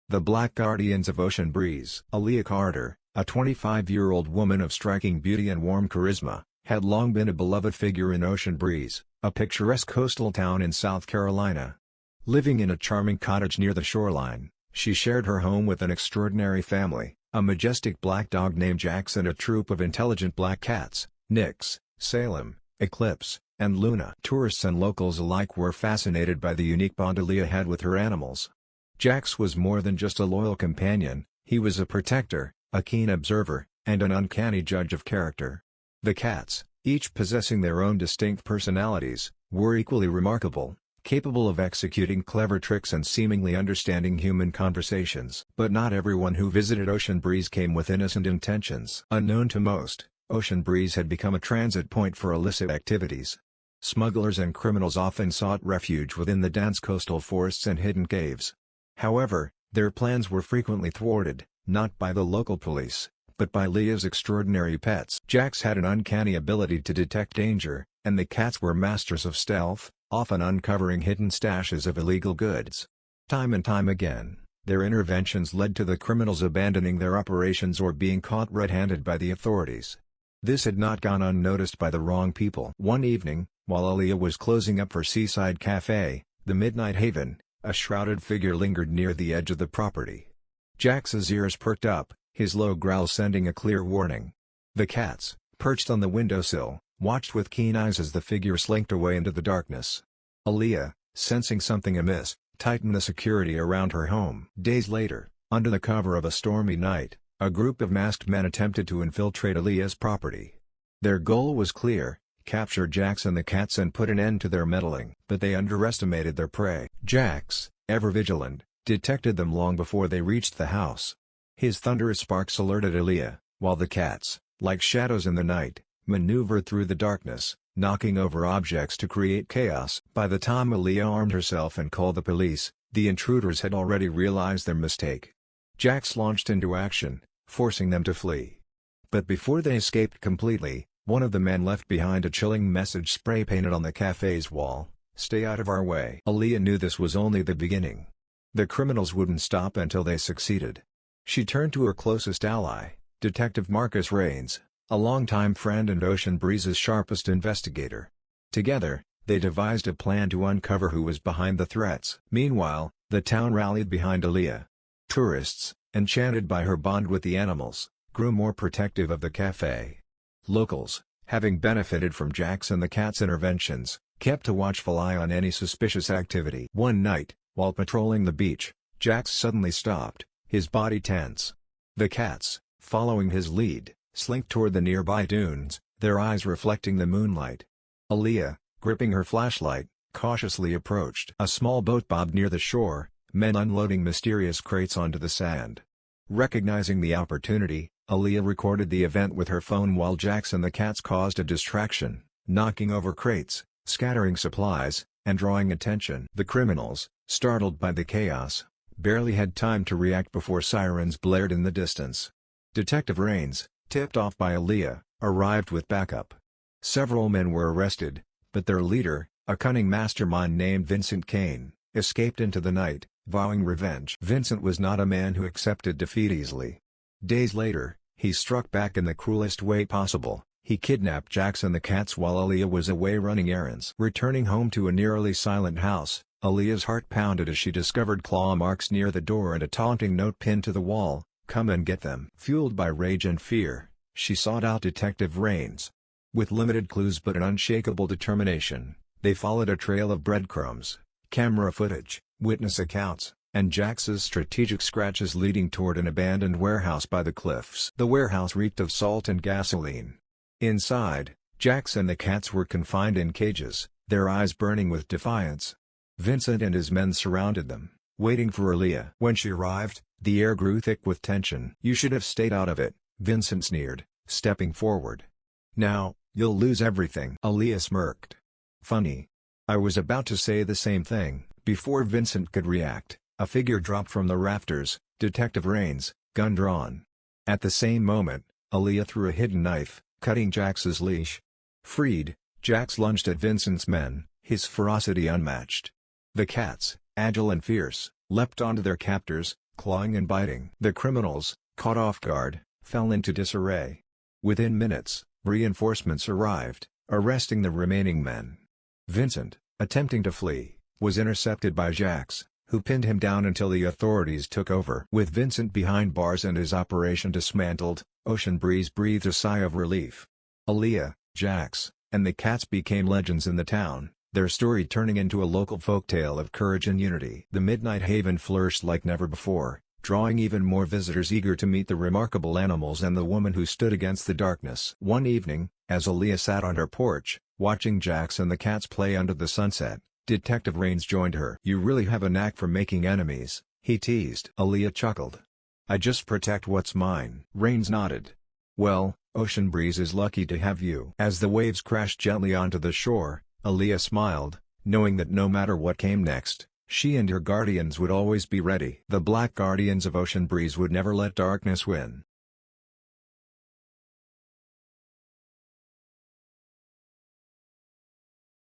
The Black Guardians of Ocean Breeze. Aaliyah Carter, a 25-year-old woman of striking beauty and warm charisma, had long been a beloved figure in Ocean Breeze, a picturesque coastal town in South Carolina. Living in a charming cottage near the shoreline, she shared her home with an extraordinary family, a majestic black dog named Jax and a troop of intelligent black cats, Nyx, Salem, Eclipse, and Luna. Tourists and locals alike were fascinated by the unique bond Aaliyah had with her animals. Jax was more than just a loyal companion, he was a protector, a keen observer, and an uncanny judge of character. The cats, each possessing their own distinct personalities, were equally remarkable, capable of executing clever tricks and seemingly understanding human conversations. But not everyone who visited Ocean Breeze came with innocent intentions. Unknown to most, Ocean Breeze had become a transit point for illicit activities. Smugglers and criminals often sought refuge within the dense coastal forests and hidden caves. However, their plans were frequently thwarted, not by the local police, but by Aaliyah's extraordinary pets. Jax had an uncanny ability to detect danger, and the cats were masters of stealth, often uncovering hidden stashes of illegal goods. Time and time again, their interventions led to the criminals abandoning their operations or being caught red-handed by the authorities. This had not gone unnoticed by the wrong people. One evening, while Aaliyah was closing up for Seaside Cafe, the Midnight Haven, a shrouded figure lingered near the edge of the property. Jax's ears perked up, his low growl sending a clear warning. The cats, perched on the windowsill, watched with keen eyes as the figure slinked away into the darkness. Aaliyah, sensing something amiss, tightened the security around her home. Days later, under the cover of a stormy night, a group of masked men attempted to infiltrate Aaliyah's property. Their goal was clear: capture Jax and the cats and put an end to their meddling. But they underestimated their prey. Jax, ever vigilant, detected them long before they reached the house. His thunderous barks alerted Aaliyah, while the cats, like shadows in the night, maneuvered through the darkness, knocking over objects to create chaos. By the time Aaliyah armed herself and called the police, the intruders had already realized their mistake. Jax launched into action, forcing them to flee. But before they escaped completely, one of the men left behind a chilling message spray-painted on the cafe's wall: "Stay out of our way." Aaliyah knew this was only the beginning. The criminals wouldn't stop until they succeeded. She turned to her closest ally, Detective Marcus Raines, a longtime friend and Ocean Breeze's sharpest investigator. Together, they devised a plan to uncover who was behind the threats. Meanwhile, the town rallied behind Aaliyah. Tourists, enchanted by her bond with the animals, grew more protective of the cafe. Locals, having benefited from Jax and the cats' interventions, kept a watchful eye on any suspicious activity. One night, while patrolling the beach, Jax suddenly stopped, his body tense. The cats, following his lead, slinked toward the nearby dunes, their eyes reflecting the moonlight. Aaliyah, gripping her flashlight, cautiously approached. A small boat bobbed near the shore, men unloading mysterious crates onto the sand. Recognizing the opportunity, Aaliyah recorded the event with her phone while Jax and the cats caused a distraction, knocking over crates, scattering supplies, and drawing attention. The criminals, startled by the chaos, barely had time to react before sirens blared in the distance. Detective Raines, tipped off by Aaliyah, arrived with backup. Several men were arrested, but their leader, a cunning mastermind named Vincent Kane, escaped into the night, vowing revenge. Vincent was not a man who accepted defeat easily. Days later, he struck back in the cruelest way possible. He kidnapped Jax and the cats while Aaliyah was away running errands. Returning home to a nearly silent house, Aaliyah's heart pounded as she discovered claw marks near the door and a taunting note pinned to the wall: "Come and get them." Fueled by rage and fear, she sought out Detective Raines. With limited clues but an unshakable determination, they followed a trail of breadcrumbs, camera footage, witness accounts, and Jax's strategic scratches leading toward an abandoned warehouse by the cliffs. The warehouse reeked of salt and gasoline. Inside, Jax and the cats were confined in cages, their eyes burning with defiance. Vincent and his men surrounded them, waiting for Aaliyah. When she arrived, the air grew thick with tension. "You should have stayed out of it," Vincent sneered, stepping forward. "Now, you'll lose everything." Aaliyah smirked. "Funny. I was about to say the same thing." Before Vincent could react, a figure dropped from the rafters, Detective Raines, gun drawn. At the same moment, Aaliyah threw a hidden knife, cutting Jax's leash. Freed, Jax lunged at Vincent's men, his ferocity unmatched. The cats, agile and fierce, leapt onto their captors, clawing and biting. The criminals, caught off guard, fell into disarray. Within minutes, reinforcements arrived, arresting the remaining men. Vincent, attempting to flee, was intercepted by Jax, who pinned him down until the authorities took over. With Vincent behind bars and his operation dismantled, Ocean Breeze breathed a sigh of relief. Aaliyah, Jax, and the cats became legends in the town, their story turning into a local folktale of courage and unity. The Midnight Haven flourished like never before, drawing even more visitors eager to meet the remarkable animals and the woman who stood against the darkness. One evening, as Aaliyah sat on her porch, watching Jax and the cats play under the sunset, Detective Rains joined her. "You really have a knack for making enemies," he teased. Aaliyah chuckled. "I just protect what's mine." Rains nodded. "Well, Ocean Breeze is lucky to have you." As the waves crashed gently onto the shore, Aaliyah smiled, knowing that no matter what came next, she and her guardians would always be ready. The Black Guardians of Ocean Breeze would never let darkness win.